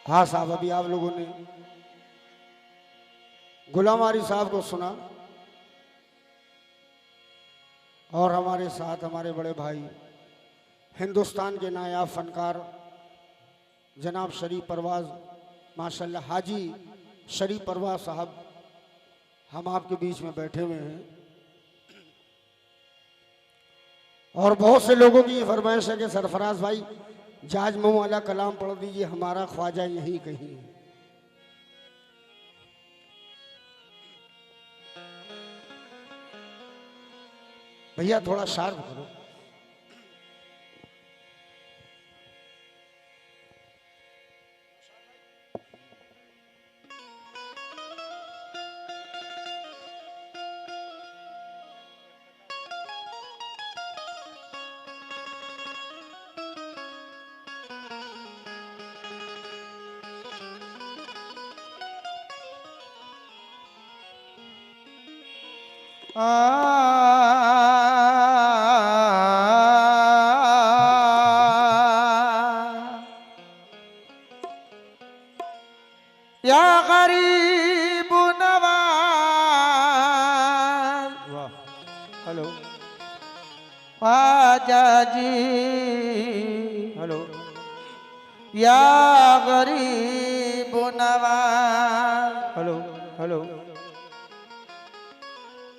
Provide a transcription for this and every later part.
हाँ साहब, अभी आप लोगों ने गुलाम आरी साहब को सुना और हमारे साथ हमारे बड़े भाई हिंदुस्तान के नायाब फनकार जनाब शरीफ परवाज माशाल्लाह हाजी शरीफ परवाज साहब हम आपके बीच में बैठे हुए हैं। और बहुत से लोगों की ये फरमाइश है कि सरफराज भाई जाज मुँह वाला कलाम पढ़ दीजिए, हमारा ख्वाजा यहीं कहीं है। भैया थोड़ा शार्प करो। या गरीब नवाज, वाह, हेलो ख्वाजा जी, हेलो। या गरीब नवाज, हेलो हेलो।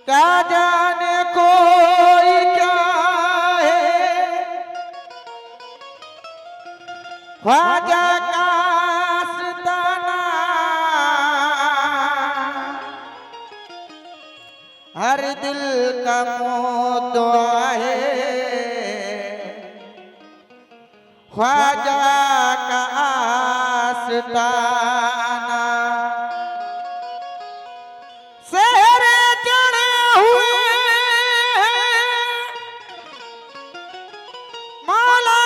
क्या जाने कोई क्या है ख्वाजा का आस्ताना, हर दिल का मुद्दा है ख्वाजा का आस्ताना। सेहरे चढ़े हुए मौला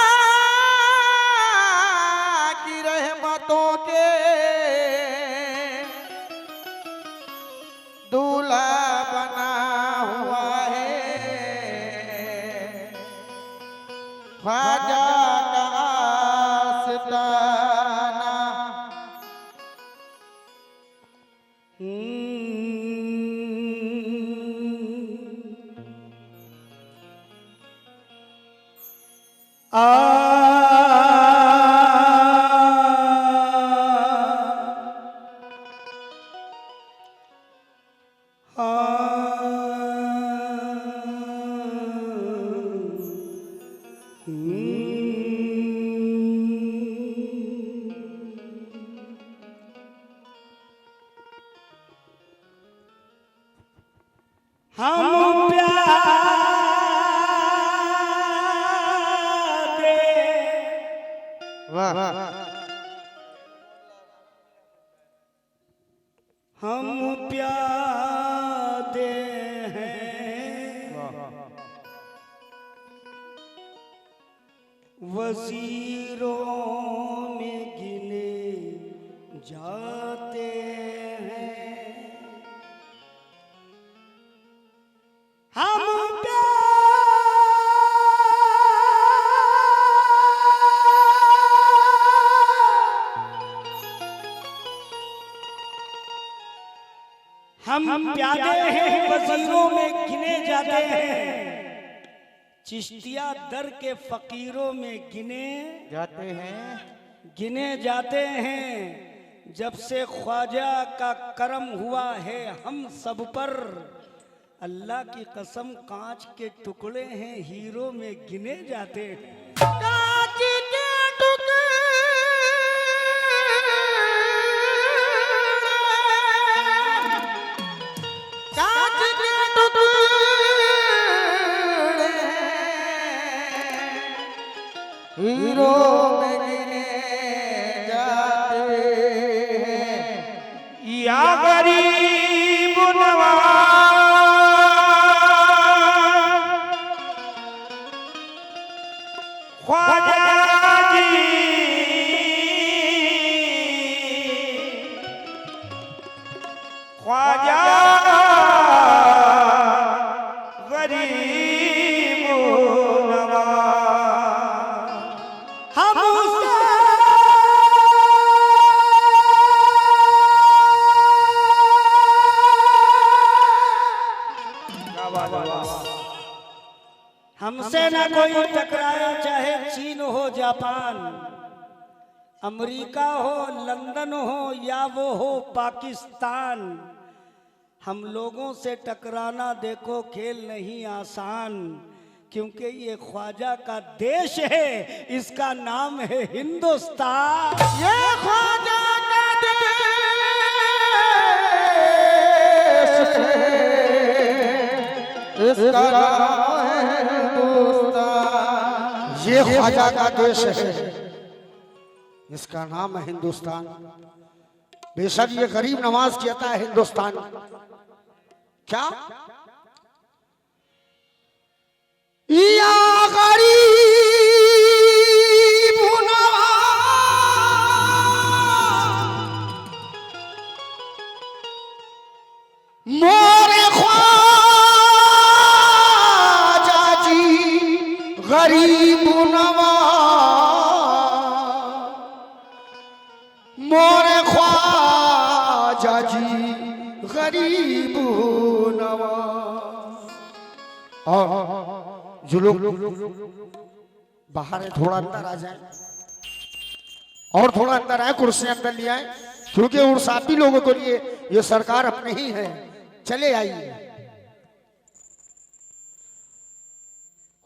की रहमतों के दूल्हा बना हुआ है ख्वाजा का आस्ताना। हम प्यादे वाह, हम प्यादे हैं वजीरों में गिने जाते हैं। हम प्यादे हैं वजीरों में गिने जाते हैं, चिश्तिया दर के फकीरों में गिने जाते हैं। जब से ख्वाजा का करम हुआ है हम सब पर, अल्लाह की कसम कांच के टुकड़े हैं हीरो में गिने जाते हैं। कांच के टुकड़े कांच के टुकड़े हीरो में गिने जाते हैं। या गरीब नवाज ख्वाजा जी, ख्वाजा गरीब नवाज। हम उसे हमसे ना कोई टकराए, चाहे चीन हो जापान, अमेरिका हो, लंदन हो या वो हो पाकिस्तान। हम लोगों से टकराना देखो खेल नहीं आसान, क्योंकि ये ख्वाजा का देश है, इसका नाम है हिंदुस्तान। ये ख्वाजा का देश है, इसका नाम है हिंदुस्तान। ये ख्वाजा का देश है, इसका नाम है हिंदुस्तान। बेशक ये गरीब नवाज कहता है हिंदुस्तान, क्या या गरीब नवाज मोरे ख्वाजा जी गरीब नवाज, मोरे ख्वाजा जी गरीब नवाज। और जो लोग बाहर है थोड़ा अंदर आ जाए, और थोड़ा अंदर आए, कुर्सी अंदर ले आए, क्योंकि उर्सापी लोगों के लिए ये सरकार अपने ही है। चले आइए।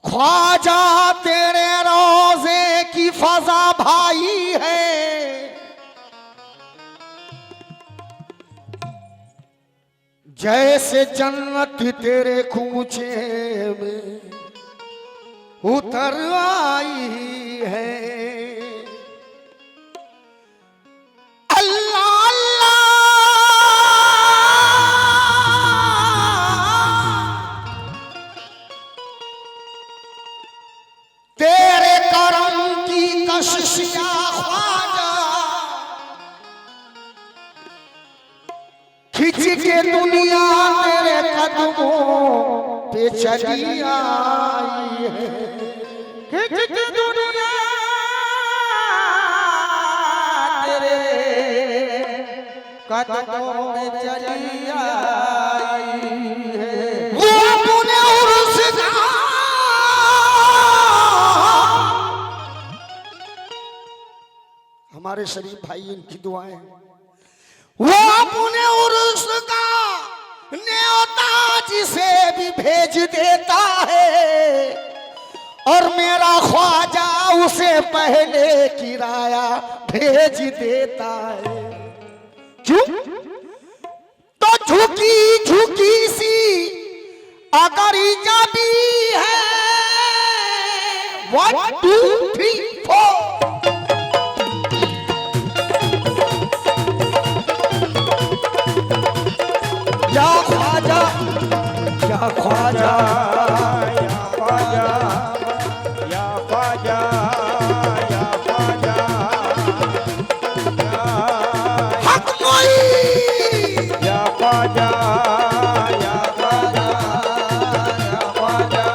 ख्वाजा तेरे रोजे की फजा भाई है, जैसे जन्नत तेरे कूचे में उतर आई है। अल्लाह अल्लाह तेरे करम की कशिशियां ख्वाजा, खिंच के दुनिया तेरे कदमों पे चली आई है। खिंच के दुनिया तेरे कदमों में चली आई है। वो अपने उर्स का हमारे शरीफ भाई इनकी दुआएं, वो अपने उर्स का न्योता जिसे भी भेज देता है, और मेरा ख्वाजा उसे पहले किराया भेज देता है। क्यों? तो झुकी झुकी सी अगर जबी है, 1 2 3 4 या ख्वाजा या ख्वाजा या ख्वाजा या ख्वाजा या ख्वाजा हक मोई या ख्वाजा या ख्वाजा या ख्वाजा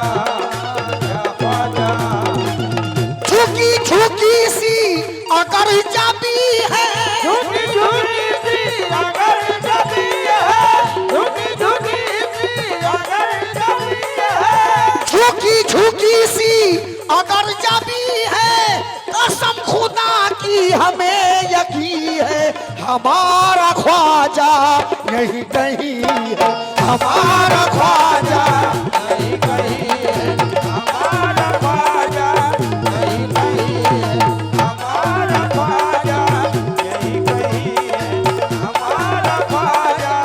या ख्वाजा। झुकी झुकी सी अगर जबी है, झुकी झुकी सी अगर जबी है, झुकी झुकी सी अगर जबी है, झुकी झुकी सी अगर जबी है, कसम खुदा की हमें यकीन है, हमारा ख्वाजा यही कहीं है, हमारा ख्वाजा नहीं कहीं है, हमारा ख्वाजा नहीं कहीं है, हमारा ख्वाजा नहीं कहीं है, हमारा ख्वाजा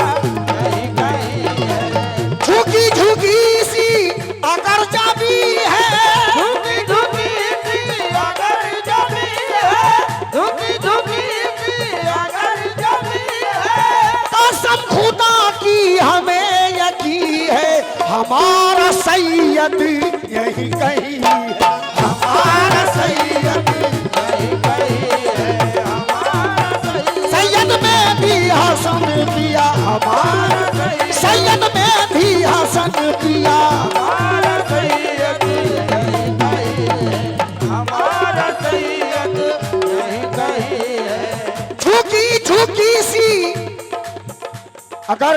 नहीं कहीं है। झुकी झुकी सी अगर जबी है, झुकी झुकी सी अगर जबी है, झुकी झुकी सी अगर जबी है, कसम खुदा की हमें यकीन है, हमारा सैयद यही कहीं है, हमारा सैयद नहीं कहीं है, हमारा सैयद में भी हसन किया, हमारा सैयद में भी हसन किया। हमारा सैयद नहीं कहीं है, हमारा सैयद नहीं कहीं है। झुकी झुकी सी अगर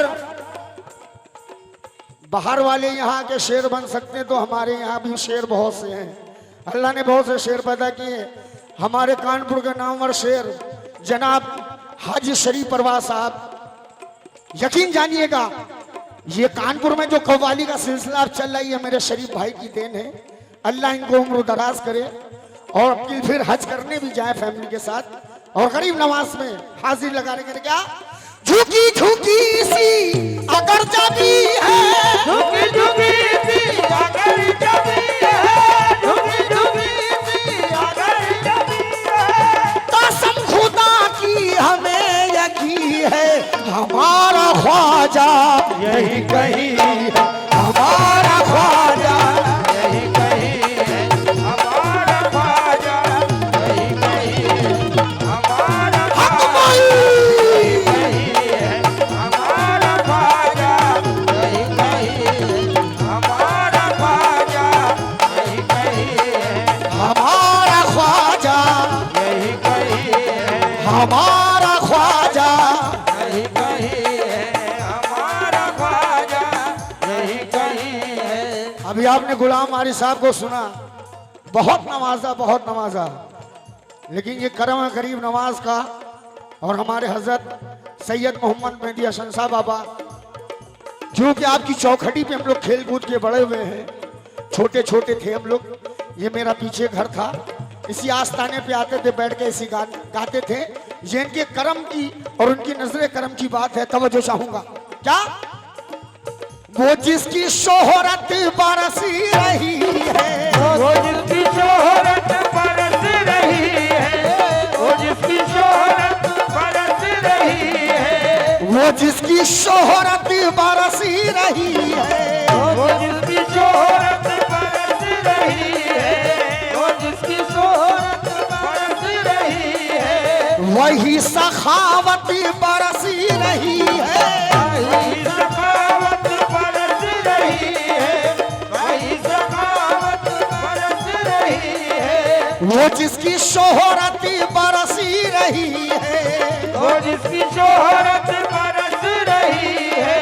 बाहर वाले यहाँ के शेर बन सकते हैं तो हमारे यहाँ भी शेर बहुत से हैं। अल्लाह ने बहुत से शेर पैदा किए। हमारे कानपुर के नामवर शेर जनाब हाजी शरीफ परवाज साहब, यकीन जानिएगा ये कानपुर में जो कव्वाली का सिलसिला अब चल रही है मेरे शरीफ भाई की देन है। अल्लाह इनको उम्र दराज करे और अपनी फिर हज करने भी जाए फैमिली के साथ और गरीब नवाज में हाजिर लगाने के क्या झुकी झुकी सी अगर जाती है, झुकी झुकी सी अगर जाती है, झुकी झुकी सी अगर जाती है, कसम खुदा की हमें यकीन है हमारा ख्वाजा यही कही है, हमारा ख्वाजा यही कही है, हमारा ख्वाजा यही कही है, हमारा हक ख्वाजा भाई यही है, हमारा ख्वाजा यही कही है, हमारा ख्वाजा यही कही है, हमारा ख्वाजा यही कही है, हमारा ख्वाजा यही कही है, हमारा ख्वाजा यही कही है। अभी आपने गुलाम आरिफ साहब को सुना, बहुत नवाजा, लेकिन ये करम है गरीब नवाज का। और हमारे हजरत सैयद मोहम्मद मेहदी हसन साहब बाबा जो कि आपकी चौखटी पे हम लोग खेल कूद के बड़े हुए हैं, छोटे छोटे थे हम लोग। ये मेरा पीछे घर था, इसी आस्थाने पे आते थे, बैठ के इसी गाते थे। ये इनके करम की और उनकी नजरे करम की बात है, तवज्जो चाहूंगा। क्या वो जिसकी शोहरत बरसी रही है, वो जिसकी शोहरत बरस रही है, वो जिसकी शोहरत बरस रही है, वो जिसकी शोहरत बरसी रही है, वो जिसकी शोहरत बरस रही है, वो जिसकी शोहरत बरस रही है, वही सखावत बरसी रही है, वही सखावत बरस रही है, वही सखावत बरस रही है, वो जिसकी शोहरत बरसी रही है, वो जिसकी शोहरत बरस रही है,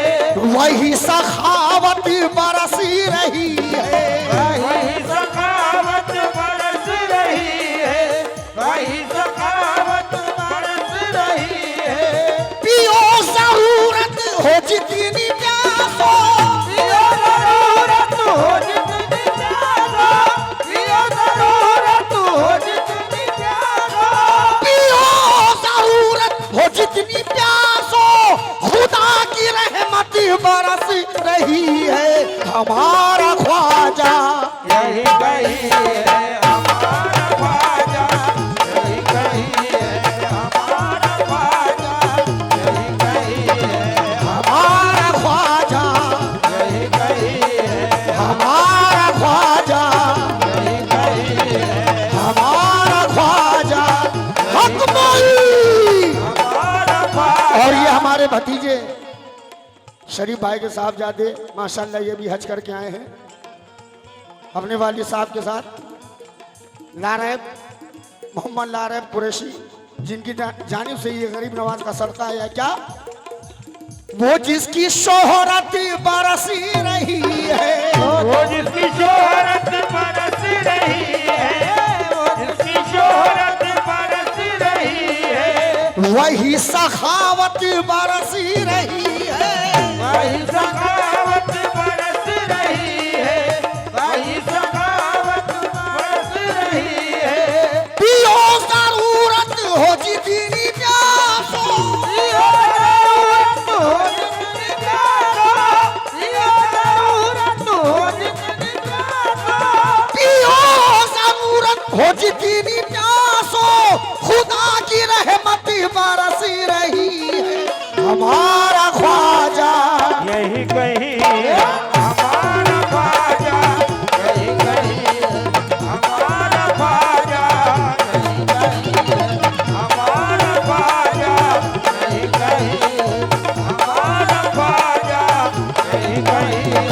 वही सखावत बरसी रही है। वही सखावत बरस रही है, वही सखावत बरस रही है, पियो जरूरत हो जितनी प्यासो, पियो जरूरत हो जितनी प्यासा, पियो जरूरत हो जितनी प्यासा, पियो जरूरत हो जितनी प्यासो, खुदा की रहमत बरस रही है हमारा ख्वाजा। यही कही है हमारा ख्वाजा, यही कही है हमारा ख्वाजा, यही कही है हमारा ख्वाजा, यही कही है हमारा ख्वाजा, यही कही है हमारा ख्वाजा हक मौली। हमारा ख्वाजा। और ये हमारे भतीजे शरीफ भाई के साहबजादे माशाल्लाह ये भी हज करके आए हैं अपने वालिद साहब के साथ, लारैब मोहम्मद लारैब कुरैशी, जिनकी जानिब से ये गरीब नवाज का सदका है। क्या वो जिसकी शोहरत बरसी रही है, वो जिसकी शोहरत बरस रही है, वो जिसकी शोहरत बरस रही है, वही सखावत बरसी रही है, वही सखावत बरस रही है, वही सखावत बरस रही है, पियो जरूरत हो जितनी प्यासो, पियो जरूरत हो जितनी प्यासा, पियो जरूरत हो जितनी प्यासा, पियो जरूरत हो जितनी प्यासो, खुदा की रहमत बरसी रही है हमारा ख्वाजा। यही कही है हमारा ख्वाजा, यही कही है हमारा ख्वाजा, यही कही है हमारा ख्वाजा, यही कही है हमारा ख्वाजा, यही कही है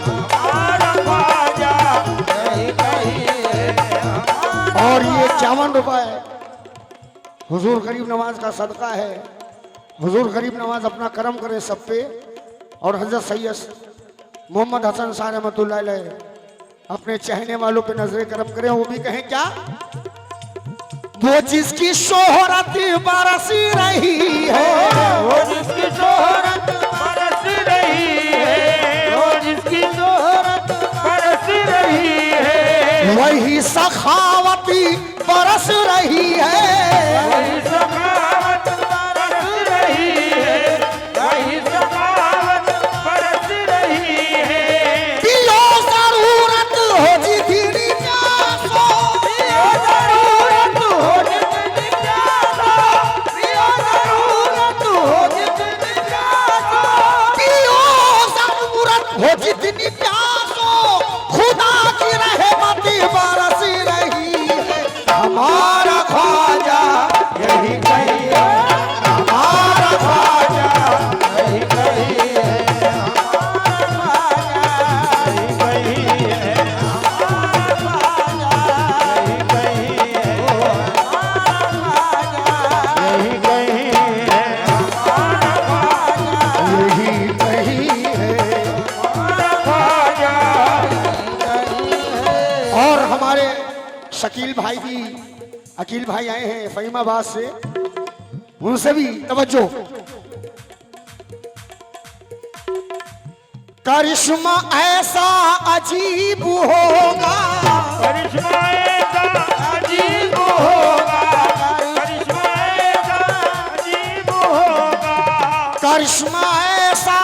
हमारा ख्वाजा, यही कही है हमारा। और ये 51 रुपए हुजूर गरीब नवाज का सदका है। हुजूर गरीब नवाज अपना करम करे सब पे। और हजरत सैयद मोहम्मद हसन शाह रहमतुल्लाह अलैह अपने चाहने वालों पे नजरे करम करें। वो भी कहें क्या, वो जिसकी शोहरत बरस रही है, वो जिसकी शोहरत बरस रही है, वो जिसकी शोहरत बरस रही है, वही सखावती बरस रही है, वही सखावत बरस रही है, वही सखावत बरस रही है। पियो जरूरत हो जितनी प्यासो, पियो जरूरत हो जितनी प्यासो, पियो जरूरत हो जितनी प्यासो, पियो जरूरत हो जितनी प्यासो, खुदा की रहमत बरस रही है। हमारा ख्वाजा यही कही है, हमारा ख्वाजा यही कही है, हमारा यही कही है, हमारा यही कही है, हमारा यही कही है, हमारा यही कही है। और हमारे शकील भाई भी, अकील भाई आए हैं फहीमाबाद से, उनसे भी तवज्जो। करिश्मा ऐसा अजीब होगा, करिश्मा ऐसा अजीब होगा, करिश्मा ऐसा अजीब होगा, करिश्मा ऐसा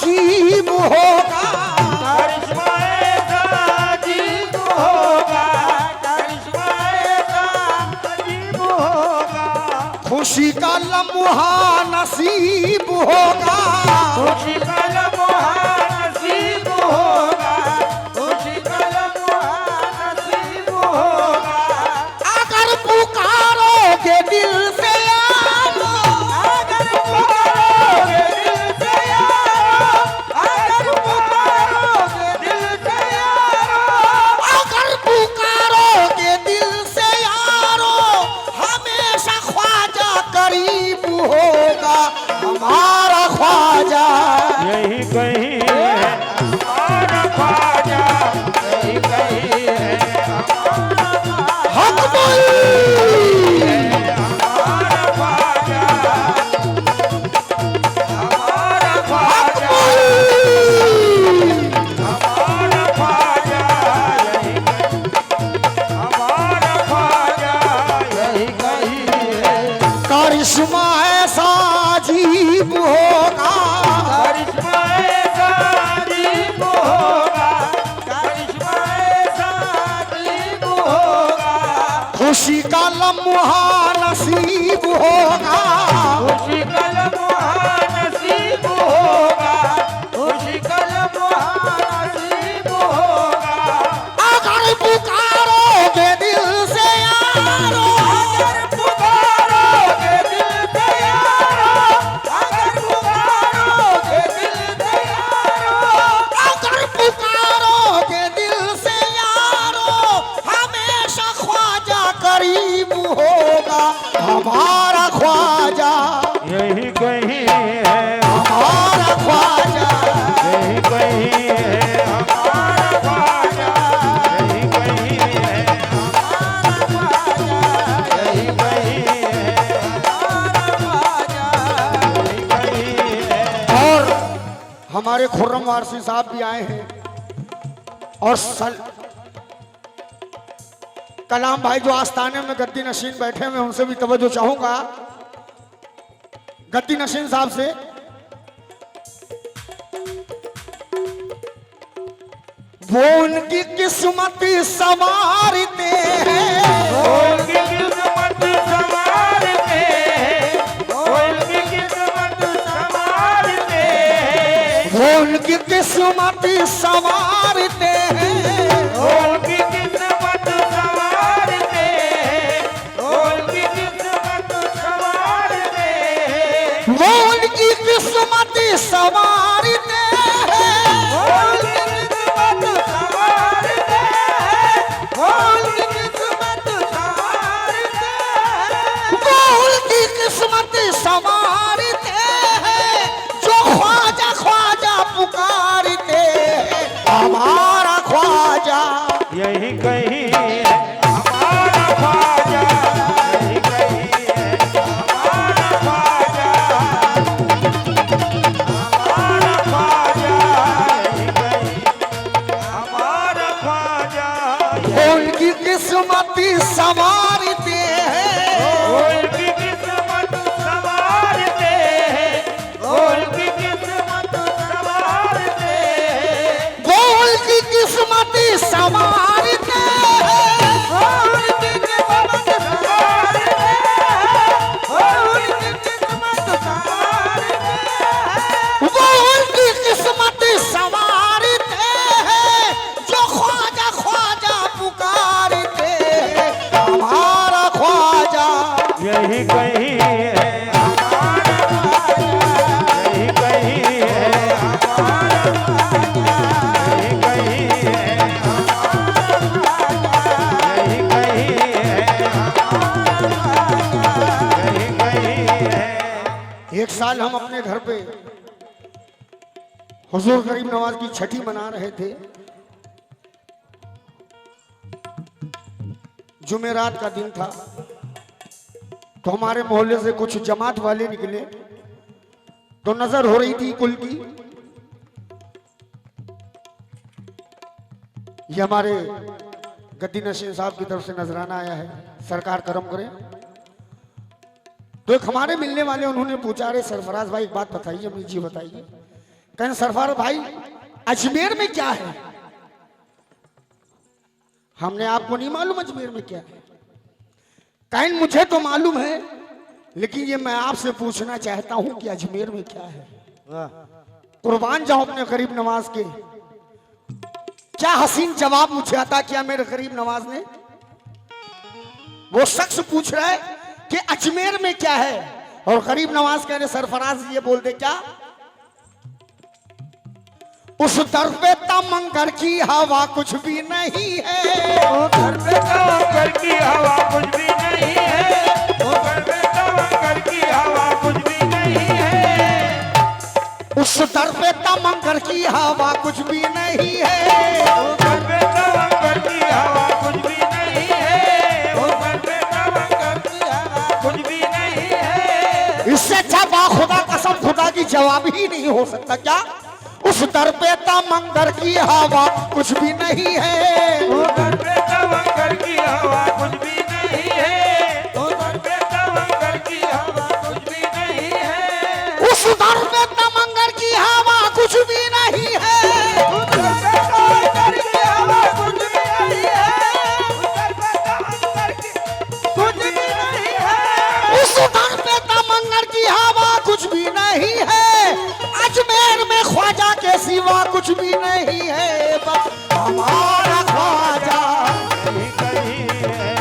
अजीब होगा, करिश्मा ऐसा अजीब होगा, करिश्मा ऐसा अजीब होगा, खुशी का लम्हा नसीब होगा, खुशी का लम्हा नसीब होगा, खुशी का लम्हा नसीब होगा, अगर पुकारोगे दिल से यारो, अगर पुकारोगे दिल से यारो, अगर पुकारोगे दिल से यारो, अगर पुकारोगे दिल से यारो, हमेशा ख्वाजा करीब होगा। हमारा ख्वाजा यही कही है, हमारा ख्वाजा यही कही है, हमारा हक बोल, ख्वाजा, हमारा हक ख्वाजा, बोल। हमारा ख्वाजा यही कही, हमारा ख्वाजा यही कही है, करिश्मा ऐसा अजीब होगा, करिश्मा ऐसा अजीब होगा, करिश्मा ऐसा अजीब होगा, खुशी का लम्हा नसीब होगा, खुशी का लम्हा नसीब होगा, खुशी का लम्हा नसीब होगा, अगर पुकारोगे दिल से यारो, अगर पुकारोगे दिल से यारो, अगर पुकारोगे दिल से यारो, अगर पुकारोगे दिल से यारो, हमेशा ख्वाजा करीब होगा। हमारा ख्वाजा, यही कही है, हमारा ख्वाजा, यही कही है, हमारा ख्वाजा यही कही है, हमारा ख्वाजा यही कही है, हमारा ख्वाजा यही कही है। और हमारे खुर्रम वारसी साहब भी आए हैं, और कलाम भाई जो आस्थाने में गद्दी नशीन बैठे हुए, उनसे भी तवज्जो चाहूंगा। गद्दी नशीन साहब से, वो उनकी किस्मत संवारते हैं, उनकी किस्मत संवारते हैं, उनकी किस्मत संवारते हैं, वो उनकी किस्मत संवारते हैं, उनकी किस्मत संवारते हैं, उनकी किस्मत संवारते हैं, वो उनकी किस्मत संवारते हैं, उनकी किस्मत संवारते हैं, उनकी किस्मत संवारते हैं, वो उनकी किस्मत संवारते हैं, जो ख्वाजा ख्वाजा पुकारते हैं। यही कहीं है हमारा ख्वाजा, यही कहीं है हमारा ख्वाजा, हमारा ख्वाजा, यही कहीं हमारा ख्वाजा। उनकी किस्मत संवारते हैं, उनकी किस्मत संवारते हैं, उनकी किस्मत संवारते हैं, बोल की किस्मत संवारते हैं, उनकी किस्मत संवारते हैं, उनकी किस्मत संवारते हैं, बोल की किस्मत संवारते हैं, जो ख्वाजा ख्वाजा पुकारते हैं, हमारा ख्वाजा। यही कहीं है हमारा ख्वाजा, यही कहीं है हमारा ख्वाजा, यही कहीं है हमारा ख्वाजा, यही कहीं है हमारा ख्वाजा, यही कहीं है। एक साल हम अपने घर पे हुजूर गरीब नवाज की छठी मना रहे थे। जुमेरात का दिन था, तो हमारे मोहल्ले से कुछ जमात वाले निकले, तो नजर हो रही थी कुल की। ये हमारे गद्दी नशीन साहब की तरफ से नजराना आया है, सरकार करम करे। तो एक हमारे मिलने वाले उन्होंने पूछा, अरे सरफराज भाई एक बात बताइए। अमीर जी बताइए। कहने सरफराज भाई अजमेर में क्या है? हमने आपको नहीं मालूम अजमेर में क्या है? कहीं मुझे तो मालूम है, लेकिन ये मैं आपसे पूछना चाहता हूं कि अजमेर में क्या है। कुर्बान जाऊं अपने गरीब नवाज के। क्या हसीन जवाब मुझे अता किया मेरे गरीब नवाज ने। वो शख्स पूछ रहा है कि अजमेर में क्या है, और गरीब नवाज कहने सरफराज ये बोल दे क्या, उस दर पे तमंगर की हवा कुछ भी नहीं है, घर पे तवक्कल की हवा कुछ भी नहीं है, घर पे तवक्कल की हवा कुछ भी नहीं है, उस दर पे तमंगर की हवा कुछ भी नहीं है, घर पे तवक्कल की हवा कुछ भी नहीं है, घर पे तवक्कल की हवा कुछ भी नहीं है। इससे अच्छा बा खुदा कसम खुदा की जवाब ही नहीं हो सकता। क्या उस दर पे तमंगर की हवा कुछ भी नहीं है, घर पे तवक्कल की हवा कुछ भी नहीं है, घर पे तवक्कल की हवा कुछ भी नहीं है, उस दर पे तमंगर की हवा कुछ भी नहीं है, घर पे तवक्कल की हवा कुछ भी नहीं है, घर पे तवक्कल की कुछ भी नहीं है, उस दर पे तमंगर की हवा कुछ भी नहीं है। अजमेर में ख्वाजा के सिवा कुछ भी नहीं है, बस हमारा ख्वाजा। यही कहीं है,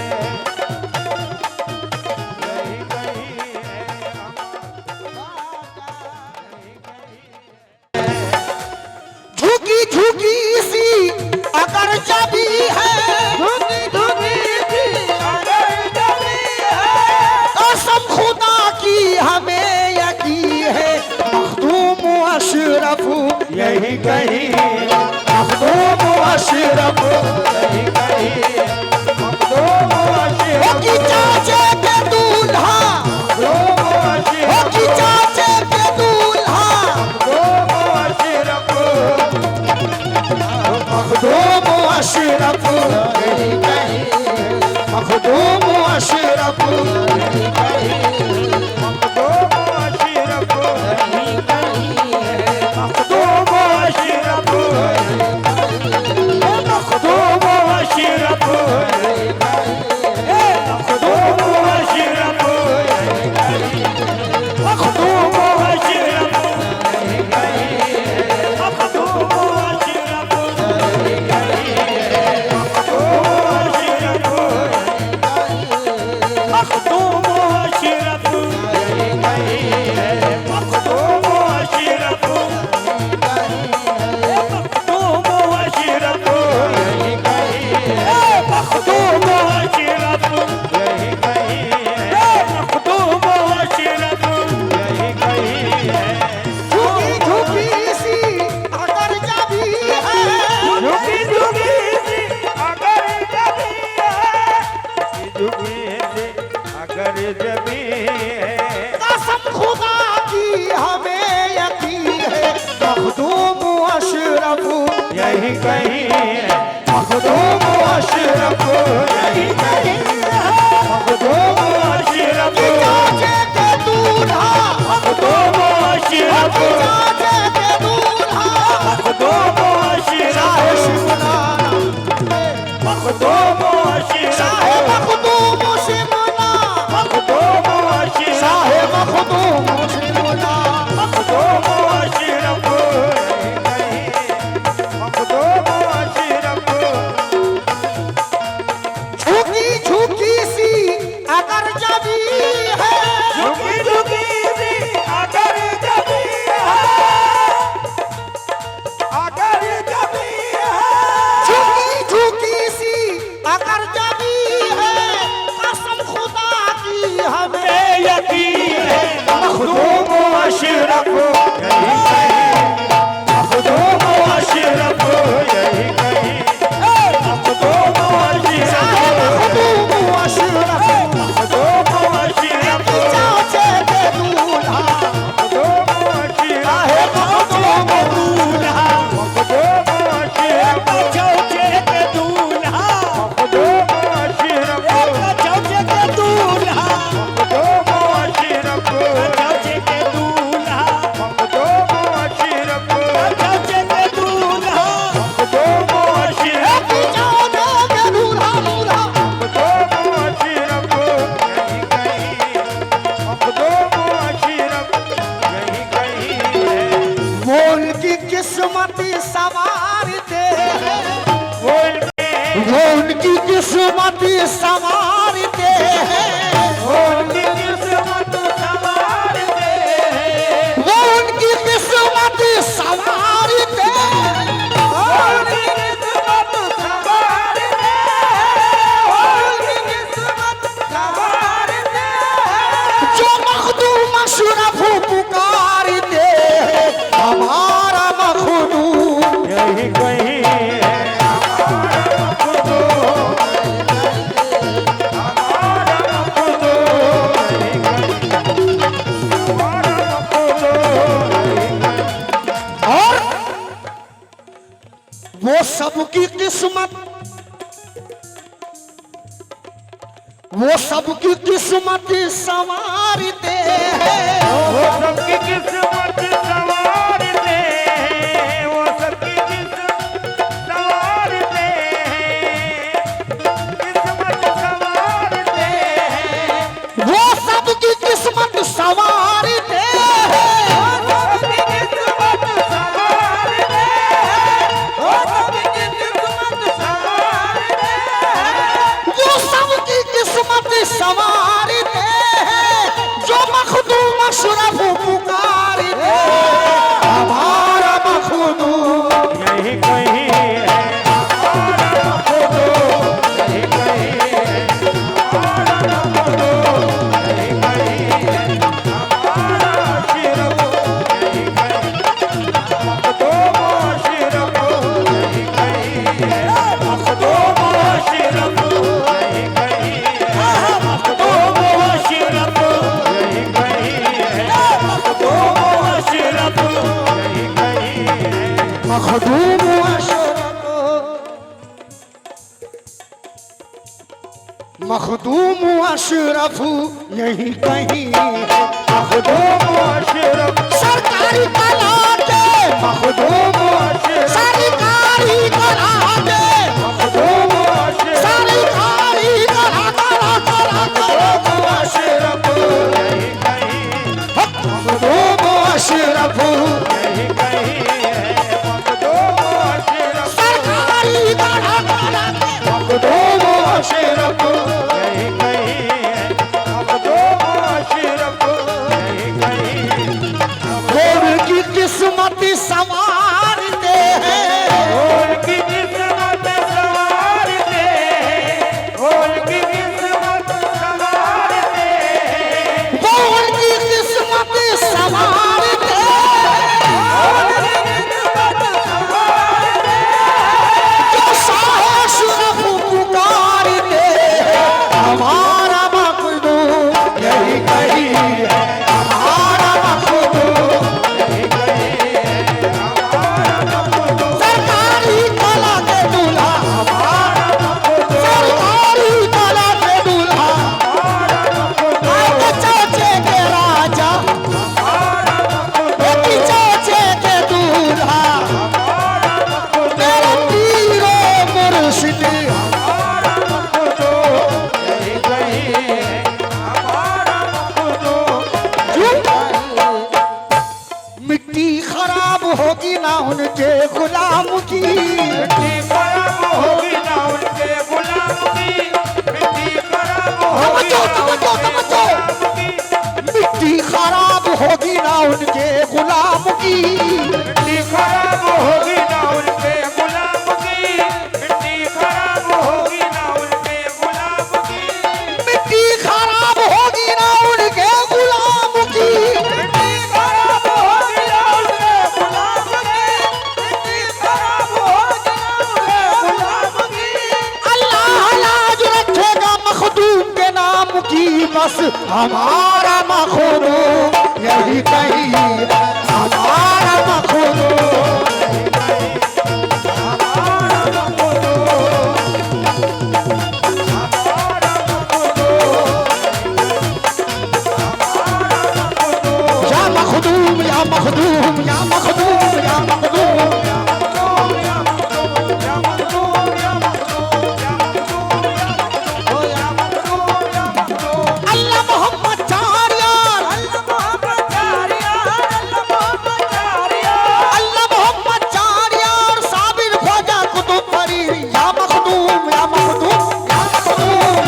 यही कहीं है झुकी झुकी सी अगर जबी है, झुकी झुकी सी अगर जली है, कसम खुदा की हमें यकीन है, मखदूम अशरफ यही कहीं मखदूम अशरफ यही कहीं मखदूम हो कि चाचे के दूल्हा, हो कि चाचे के दूल्हा, मखदूम अशरफ यही कहीं, मखदूम अशरफ यही कहीं, मखदूम मखदूम अशरफ यही कहीं है, मखदूम अशरफ चाचे के दूल्हा, मखदूम अशरफ चाचे के दूल्हा, मखदूम अशरफ मखदूम अशरफ साहेब मखदूम सिमना, मखदूम अशरफ साहेब मखदूम सिमना, मखदूम अशरफ मखदूम अशरफ झुकी झुकी सी अगर जबी है, झुकी झुकी सी अगर जबी है, अगर जबी है, झुकी झुकी सी अगर जबी है, कसम खुदा की हमें यकीन है, मखदूम अशरफ यही कहीं, मखदूम अशरफ यही कहीं, मखदूम अशरफ मखदूम अशरफ मखदूम अशरफ चाचे के दूल्हा, मखदूम अशरफ मखदूम दूल्हा, मखदूम अशरफ चाचे के दूल्हा, मखदूम अशरफ चाचे के दूल्हा, मखदूम अशरफ चाचे के दूल्हा, मखदूम अशरफ चाचे के दूल्हा, मखदूम अशरफ चाचे के दूल्हा दूल्हा, मखदूम अशरफ यही कहीं, मखदूम अशरफ यही कहीं है, वो उनकी किस्मत संवारते हैं, वो उनकी किस्मत संवारते हैं, वो उनकी किस्मत संवारते हैं, वो उनकी किस्मत संवारते हैं, वो उनकी किस्मत संवारते हैं, वो उनकी किस्मत संवारते हैं, जो मखदूम अशरफ पुकारते हैं, हमारा मखदूम यही कहीं है, हमारा मखदूम हमारा मखदूम यही कहीं, हमारा मखदूम यही कहीं। और वो सबकी किस्मत, वो सबकी किस्मत संवारते हैं, वो सबकी किस्मत संवारते हैं, वो सबकी किस्मत संवारते हैं, किस्मत संवारते हैं, वो सबकी किस्मत संवारते हैं, वो सबकी किस्मत संवारते हैं, वो सबकी किस्मत संवारते हैं, वो सबकी किस्मत संवारते हैं, जो मखदूम अशरफ पुकारते हैं, हमारा मखदूम यही कहीं है, हमारा मखदूम यही कहीं है, हमारा मखदूम यही कहीं है, हमारा अशरफ यही कहीं, मखदूम अशरफ यही कहीं है, मखदूम अशरफ यही कहीं है, मखदूम अशरफ यही कहीं है, मखदूम अशरफ यही कहीं है, मखदूम अशरफ मखदूम अशरफ यही कहीं है, मखदूम अशरफ सरकारी कलाटे, मखदूम अशरफ सरकारी कलाटे, मखदूम अशरफ सरकारी मखदूम अशरफ यही कहीं, मखदूम अशरफ यही कहीं है, मखदूम अशरफ सरकारी मखदूम अशरफ यही कहीं है, मखदूम अशरफ यही कहीं, उनकी किस्मत संवारते हैं, उनकी किस्मत बस हमारा मखदूम यही कहीं है, हमारा मखदूम या मखदूम या मखदूम या मखदूम या मखदूम। अल्लाह मोहम्मद चार यार, अल्लाह मोहम्मद चार यार, साबिर ख्वाजा कुतुब फरीद या मखदूम या मखदूम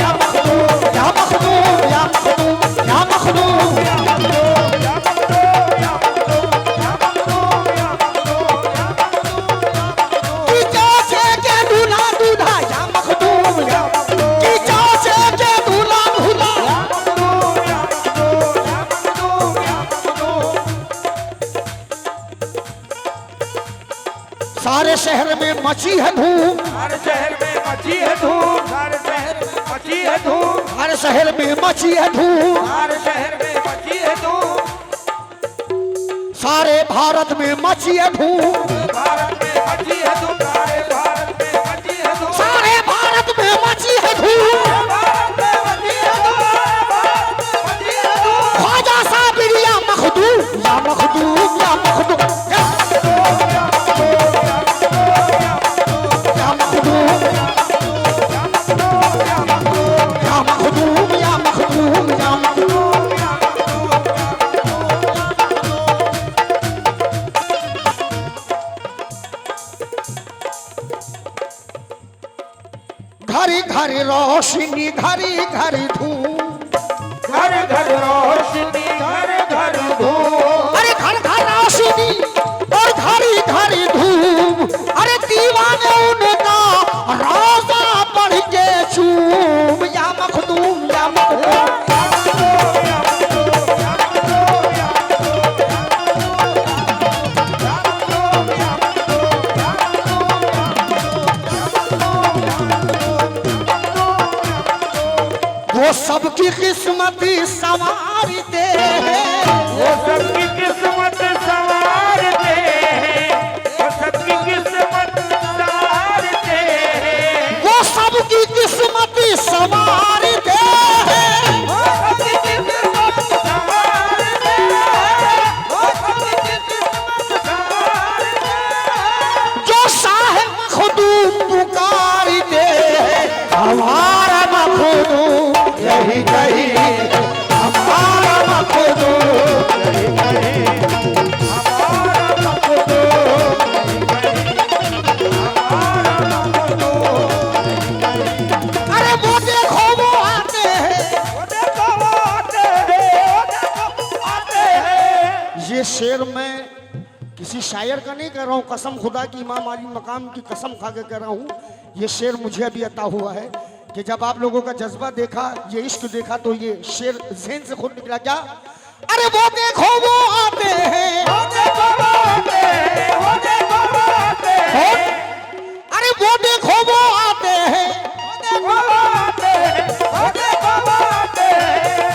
या मखदूम या मखदूम या मखदूम या मखदूम या मखदूम या की चाचे के दूल्हा दूल्हा या मखदूम या की चाचे के दूल्हा दूल्हा या सारे शहर में मची है धूम, हर शहर में मची है धूम, हर शहर में मची है धूम, हर शहर में मची है धूम, हर शहर में मची है धूम, सारे भारत में मची है धूम, भारत में मची है धूम, सारे भारत में मची है धूम, सारे भारत में मची है धूम। भारत में मची है धूम, भारत में मची है धूम। ख्वाजा साबिर या मखदूम या मखदूम या मखदूम या मखदूम या मखदूम या मखदूम या मखदूम। घरी घरी रोशनी घरी घरी धूम, घर घर रोशनी, घर घर धूम, अरे घर घर रोशनी और घरी घरी धूम। अरे दीवाने उनका रोजा पढ़ के चूम या मखदूम या मखदूम। वो सबकी किस्मत संवारते हैं, वो सबकी किस्मत संवारते हैं, वो सबकी किस्मत संवारते हैं, वो सबकी किस्मत संवारते हैं। वो सबकी किस्मत संवारते हैं, वो सबकी किस्मत संवारते हैं। जो शाह मखदूम पुकारते हैं, हमारा मखदूम यही कहीं है, हमारा मखदूम यही कहीं है, हमारा मखदूम हमारा मखदूम। अरे वो देखो वो आते हैं। वो देखो वो आते हैं, वो देखो वो आते हैं। ये शेर मैं किसी शायर का नहीं कह रहा हूँ, कसम खुदा की इमाम अली मकाम की कसम खा के कह रहा हूँ। ये शेर मुझे अभी अता हुआ है कि जब आप लोगों का जज्बा देखा, ये इश्क देखा, तो ये शेर ज़हन से खुद निकला। क्या? अरे वो देखो वो आते हैं, वो देखो वो आते हैं, वो देखो वो आते हैं, अरे वो देखो वो आते हैं, वो देखो वो आते हैं, वो देखो वो आते हैं,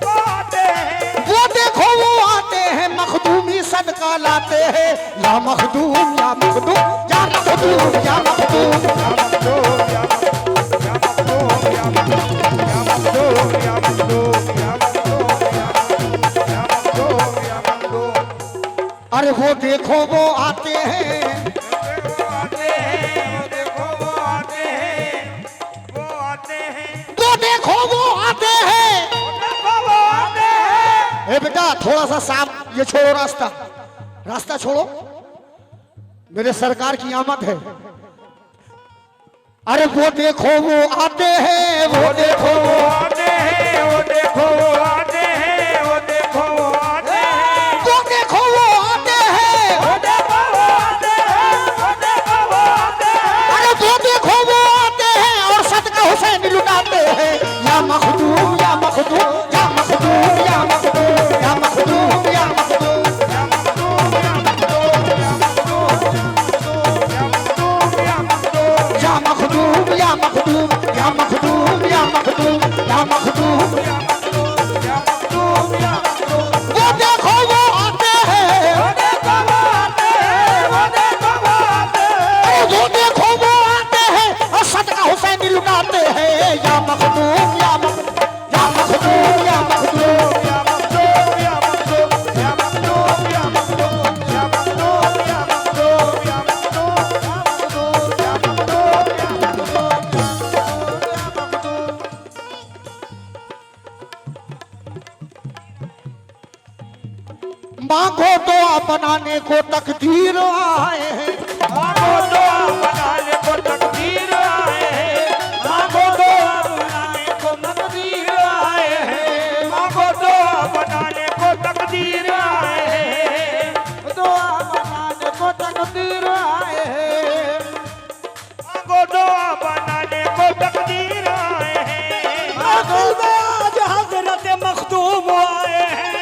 वो आते हैं। वो देखो वो आते हैं, मखदूमी सदका लाते हैं। या मखदूम या मखदूम या मखदूम या मखदूम या मखदूम। अरे वो देखो वो आते हैं, वो आते हैं, वो देखो वो आते हैं, वो आते हैं, वो देखो वो आते हैं। वो देखो वो आते हैं। ए बेटा थोड़ा सा साफ ये छोड़ो, रास्ता रास्ता छोड़ो, मेरे सरकार की आमद है। अरे वो देखो वो आते हैं, वो देखो वो आते हैं, वो देखो वो आते हैं, वो देखो वो आते हैं, वो देखो वो आते हैं। वो देखो वो आते हैं, वो देखो वो आते हैं। अरे वो देखो वो आते हैं और सदका हुसैन लुटाते हैं। या मखदूम या मखदूम या मखदूम या मखदूम या मखदूम या मखदूम। या मखदूम या मखदूम या मखदूम या मखदूम या मखदूम। या मखदूम या मखदूम या मखदूम या मखदूम या मखदूम या मखदूम या मखदूम या मखदूम या मखदूम या मखदूम या मखदूम या मखदूम या मांगो दुआ बनाने को तकदीर आए हैं, मांगो दुआ बनाने को तकदीर आए हैं, मांगो दुआ बनाने को तकदीर आए हैं, मांगो दुआ बनाने को तकदीर आए हैं, दुआ बनाने को तकदीर आए हैं, मांगो दुआ बनाने को तकदीर आए हैं, मांगो आज हजरत मखदूम आए हैं।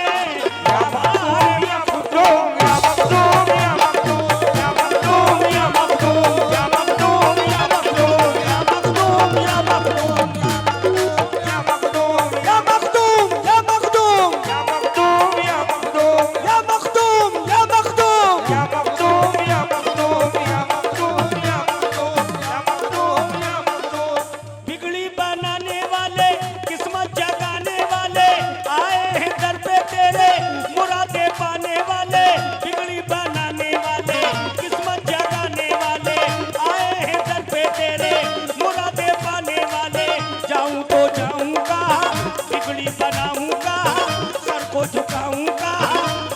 बिगड़ी बनाने वाले किस्मत जगाने वाले आए हैं दर पे तेरे, मुरादे पाने वाले बिगड़ी बनाने वाले किस्मत जगाने वाले आए हैं दर पे तेरे, मुरादे पाने वाले। जाऊं तो जाऊंगा बिगड़ी बनाऊंगा, सर को झुकाऊंगा,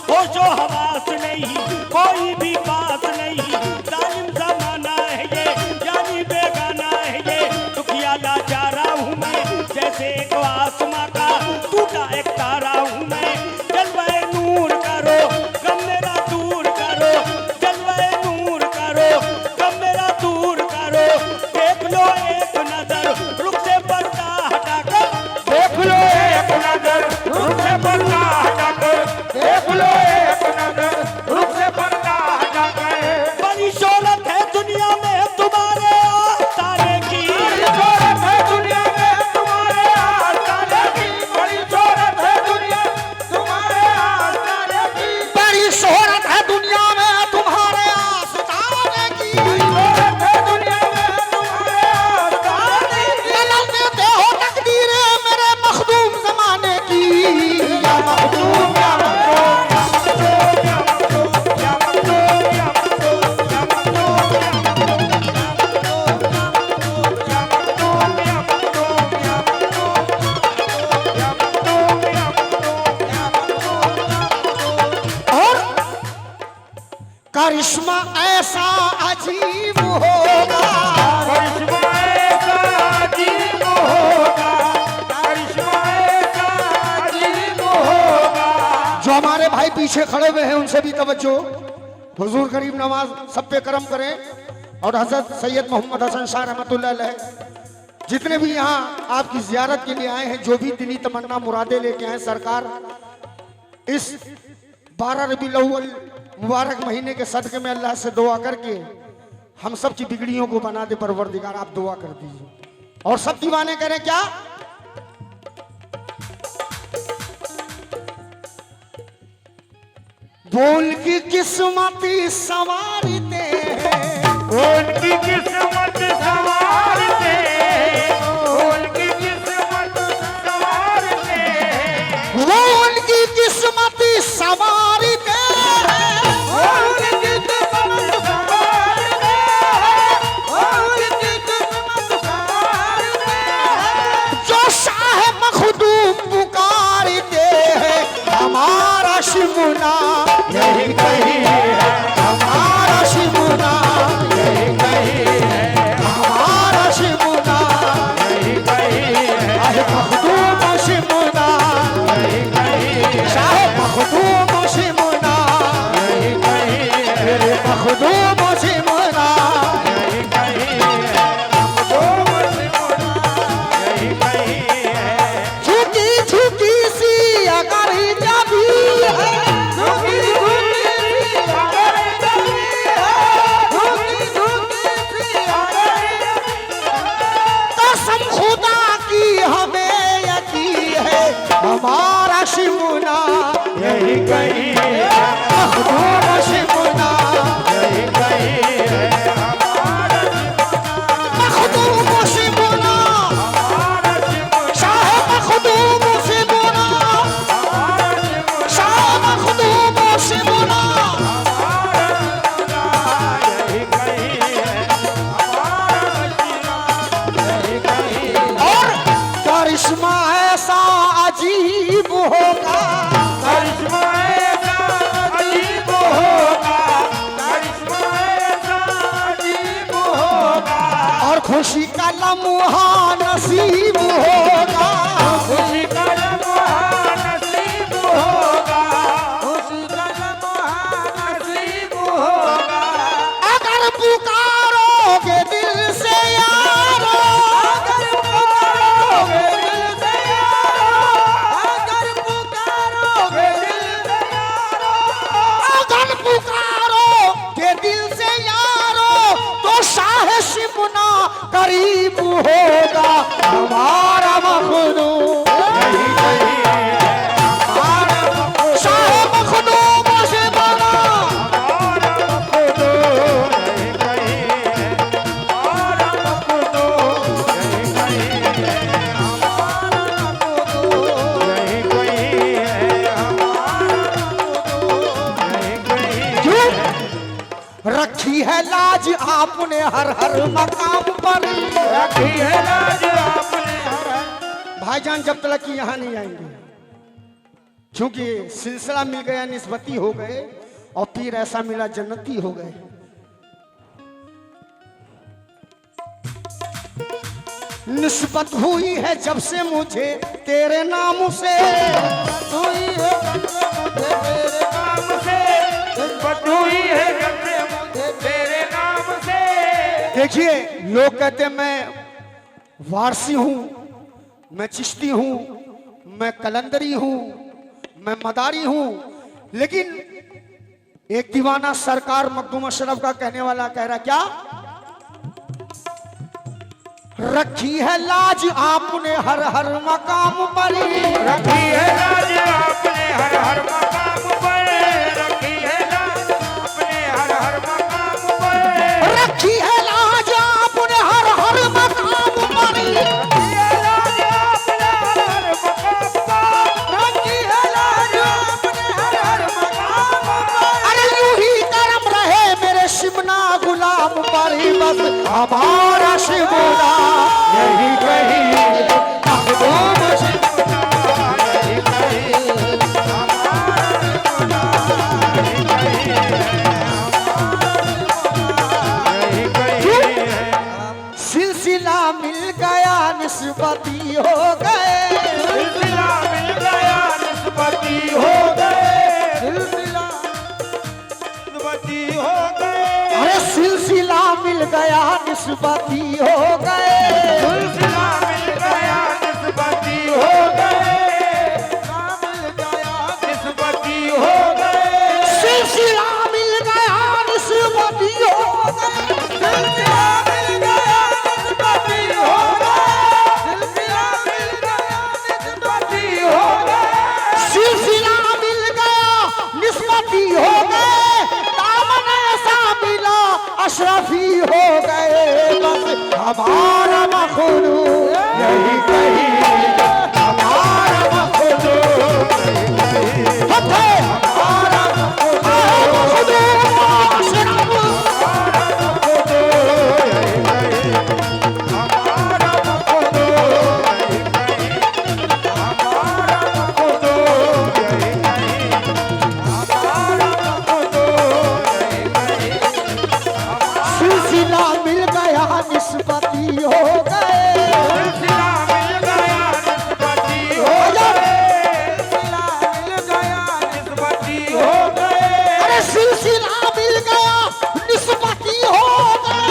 होशो हवास नहीं कोई भी बात नहीं, जालिम जमाना है ये जानी बेगाना है ये, दुखिया लाचारा हूँ मैं जैसे एक आसमां का टूटा एक तारा हूँ मैं। जलवाए नूर करो गम मेरा दूर करो, जलवाए नूर करो गम मेरा दूर करो, देख लो एक नजर रुख से पर्दा हटाकर, देख लो एक नजर रुख से पर्दा हटाकर, देख लो एक नजर रुख से पर्दा हटाकर। बड़ी शोहरत है दुनिया में तुम्हारे आस्ताने की, बड़ी शोहरत है दुनिया में तुम्हारे आस्ताने की, बड़ी शोहरत है दुनिया तुम्हारे आस्ताने की, बड़ी शोहरत है दुनिया में तुम्हारे आस्ताने की, बड़ी शोहरत है दुनिया में तुम्हारे आस्ताने की। बदल देते हो तकदीरें मेरे मखदूम जमाने की, या मखदूम या मखदूम या मखदूम या मखदूम या मखदूम या मखदूम या मखदूम या मखदूम या और करिश्मा ऐसा अजीब होगा, करिश्मा ऐसा अजीब होगा, करिश्मा ऐसा अजीब होगा। जो हमारे भाई पीछे खड़े हुए हैं उनसे भी तवज्जो, हुजूर करीब नवाज सब पे करम करें, और हजरत सैयद मोहम्मद हसन शाह रहमतुल्लाह अलैह जितने भी यहाँ आपकी जियारत के लिए आए हैं, जो भी दिली तमन्ना मुरादे लेके आए, सरकार इस 12 रबीउल अव्वल मुबारक महीने के सदक़े में अल्लाह से दुआ करके हम सब की बिगड़ियों को बना दे परवरदिगार, आप दुआ कर दीजिए। और सब दीवाने करें क्या, बोल की किस्मती संवारते हैं, उनकी किस्मत संवारते, उनकी किस्मत संवारते, बोल की किस्मती संवारते हैं, उनकी किस्मत संवारते, उनकी किस्मत संवारते। जो शाह मखदूम पुकारते हैं, हमारा शिमुना यही कहीं है, हमारा शिमुना यही कहीं है, हमारा शिमुना यही कहीं है, शाह मखदूम शिमुना यही कहीं है, शाह मखदूम शिमुना यही कहीं है, मेरे मखदूम शिमुना यही कहीं है, मखदूम शिमुना यही कहीं है, झुकी झुकी सी अगर जबी है, झुकी झुकी सी अगर जबी है, झुकी झुकी सी अगर जबी है। कसम खुदा की हमें यकीन है, हमारा शिमुना यही कहीं है, मखदूम शिमुना यही कहीं है, हमारा मखदूम शिमुना अजीब होगा, करिश्मा ऐसा अजीब होगा, करिश्मा ऐसा अजीब होगा, और खुशी का लम्हा नसीब होगा, खुशी का लम्हा नसीब होगा, खुशी का लम्हा नसीब होगा, अगर पुकारोगे दिल से यारो, अगर पुकारोगे दिल से यारो, अगर पुकारोगे दिल से यारो, अगर पुकारोगे दिल से यारो, तो शाह शिमना करीब होगा, हमारा मखदूम यही कही है हमारा शाह मखदूम से बना, हमारा मखदूम, यही कही है हमारा मखदूम, यही कही है हमारा मखदूम, यही कही है हमारा मखदूम, यही कही क्यों? है। रखी है लाज आपने हर हर मकाम पर, रखी है लाज आपने हर भाईजान जब तक कि यहाँ नहीं आएंगे, क्योंकि सिलसिला मिल गया निस्बती हो गए, और फिर ऐसा मिला जन्नती हो गए। निस्बत हुई है जब से मुझे तेरे नाम से, हुई है मुझे तेरे नाम से, निस्बत हुई है जब से मुझे तेरे नाम से। देखिए लोग कहते हैं मैं वारसी हूं, मैं चिश्ती हूं, मैं कलंदरी हूं, मैं मदारी हूं, लेकिन एक दीवाना सरकार मखदूम अशरफ का कहने वाला कह रहा क्या? रखी है लाज आपने हर हर मकाम पर, रखी है लाज आपने हर हर मकाम पर, रखी है लाज अपने हर हर मकाम पर, रखी है लाज आपने हर हर मकाम पर, रखी है लाज अपने हर हर मकाम पर, रखी है लाज अपने हर हर मकाम पर। अरे यूं ही करम रहे मेरे शिमना गुलाम पर, बस हमारा शिमना यही कही मखदूम से यही कही हमारा खुदा, यही कही यही कही है। सिलसिला मिल गया निस्बती हो गए, सिलसिला मिल गया निस्बती हो गए, सिलसिला निस्बती हो गए, अरे सिलसिला मिल गया निस्बती हो गए, सिलसिला मिल गया निस्बती हो गए, मिल गया निस्बती हो गए, सिलसिला मिल गया निस्बती हो गए, सिलसिला मिल गया निस्बती हो गए, सिलसिला मिल गया निस्बती हो गए, सिलसिला मिल गया निस्बती हो गए, दामन ऐसा मिला अशरफी हो गए, बस हमारा मखदूम यही कही हमारा मखदूम हथे हमारा मखदूम अशरफ हमारा मखदूम, हमारा मखदूम, यही कही हमारा मखदूम, यही कही सिलसिला मिल गया निस्बती हो गए, सिलसिला मिल गया निस्बती हो गए, सिलसिला मिल गया निस्बती हो गए, अरे सिलसिला मिल गया निस्बती हो गए,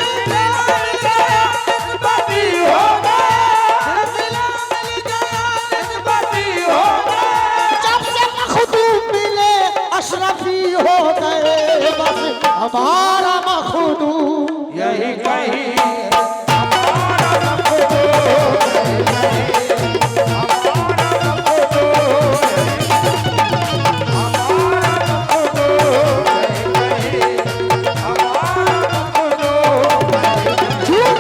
सिलसिला मिल गया निस्बती हो गए, सिलसिला मिल गया निस्बती हो गए, जब से मखदूम मिले अशरफी हो गए, बस हमारा मखदूम यही कही हमारा मखदूम, यही कही हमारा मखदूम, हमारा मखदूम, यही कही हमारा मखदूम, क्यों?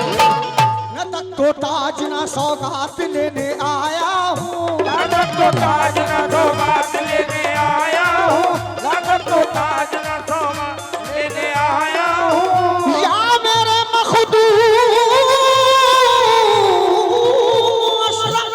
न तक तो ताज ना सौगात लेने आया हूँ, लागत तो ताज न सौगात लेने आया हूँ, लागत तो ताज न सौगात लेने आया हूँ, या मेरे मखदूम अशरफ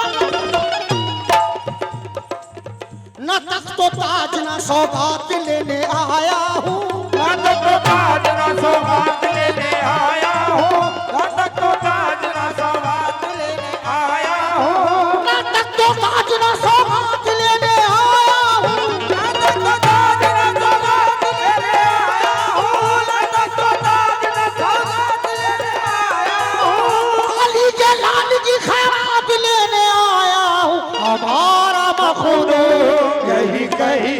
सौगात लेने आया हूँ। घातक तो ताज ना सौगात लेने आया हूँ। घातक तो ताज ना सौगात लेने आया हूँ। नाटक तो ताज ना सौगात लेने आया हूँ। घातक तो ताज ना सौगात लेने आया हूँ। घातक तो ताज ना सौगात लेने आया हूँ। काली जलाल की खैरात लेने आया हूँ। हमारा मखून यही कही